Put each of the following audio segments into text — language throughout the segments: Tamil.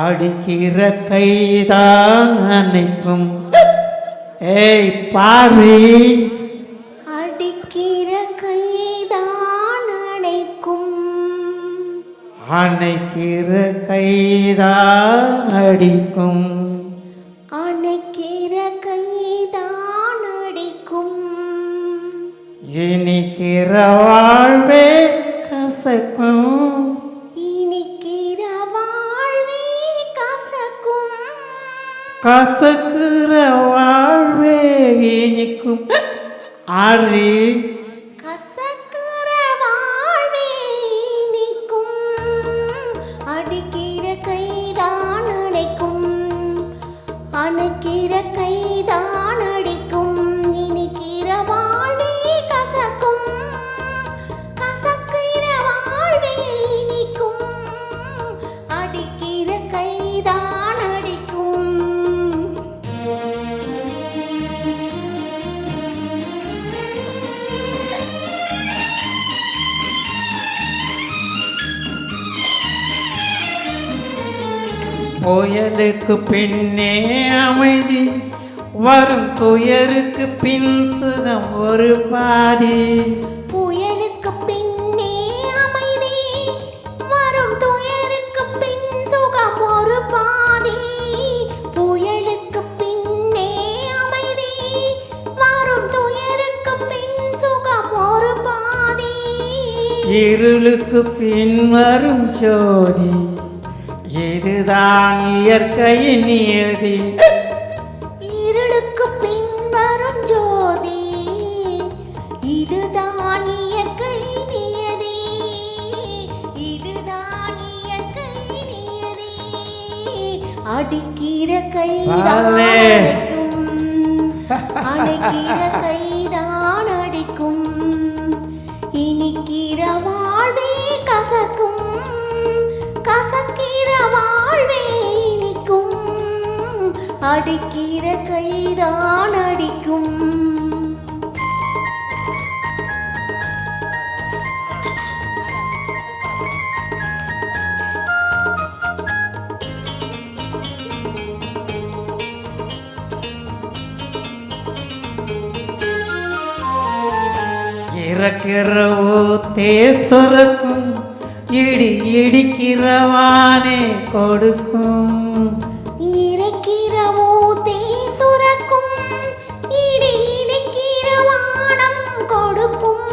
அடிக்கிற கைதான் அணைக்கும். ஏய் பாடி. அடிக்கிற கைதான் அணைக்கும். அணைக்கிற கைதான் அடிக்கும். அணைக்கிற கைதான் அடிக்கும். இனிக்கிற வாழ்வே கசக்கும். இனிக்கிற வாழ்வே கசக்கும். கசக்குற வாழ்வே இனிக்கும். ஆரி கசக்குற வாழ்வே இனிக்கும். அடிக்கிற கைதான் அணைக்கும். அணைக்கிற கைதான் அடிக்கும். இனிக்கிற வாழ்வே கசக்கும். கசக்கிற வாழ்வே இனிக்கும். அடிக்கிற கைதான் அடிக்கும். புயலுக்கு பின்னே அமைதி வரும், துயருக்கு பின் சுகம் ஒரு பாதி. புயலுக்கு பின்னே அமைதி வரும், துயருக்கு பின் சுகம் ஒரு பாதி. புயலுக்கு பின்னே அமைதி வரும், துயருக்கு பின் சுகம் ஒரு பாதி. இருளுக்கு பின் வரும் ஜோதி, இதுதான் இயற்கையின் நியதி. இருளுக்கு பின் வரும் ஜோதி, இதுதான் இயற்கை நியதி. இதுதான் இயற்கை நியதி. அடிக்கிற கைதான் அடிக்கும். அணைக்கிற கைதான் அடிக்கும். இனிக்கிற வாழ்வே கசக்கும். கசக்கிற வாழ்வே இனிக்கும். அடிக்கிற கைதான் அடிக்கும். இறக்கிற ஊத்தே சுரக்கும், இடி இடிக்கிறவானே கொடுக்கும். இறைக்கிற ஊத்தே சுரக்கும், இடி இடிக்கிற வானம் கொடுக்கும்.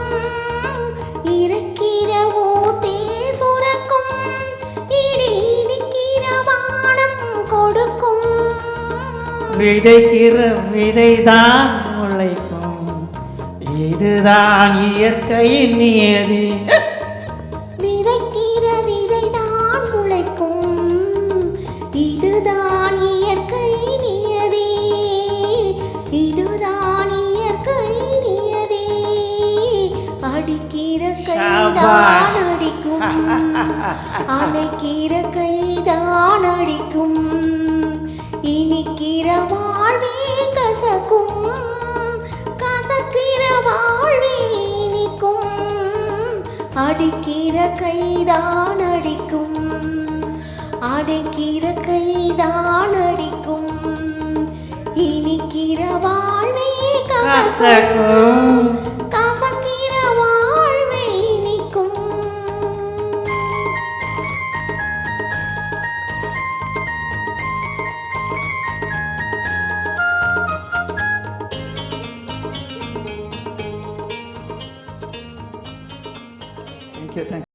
இறைக்கிற ஊத்தே சுரக்கும், இடி இடிக்கிற வானம் கொடுக்கும். விதைக்கிற விதைதான் முளைக்கும், இதுதான் இயற்கையின் நியதி. விதைக்கிற விதைதான் முளைக்கும், இதுதான் இயற்கை நியதி. இதுதான் இயற்கை நியதி. அடிக்கிற கைதான் அடிக்கும். அணைக்கிற கைதான் அடிக்கும். இனிக்கிற வாழ்வே கசக்கும். கசக்கிற வாழ்வே இனிக்கும். அடிக்கிற கைதான் அடிக்கும். அடைக்கிற கைதான் அடிக்கும். இனிக்கிற வாழ்வே கசக்கும். கசக்கிற வாழ்வே இனிக்கும். Thank you.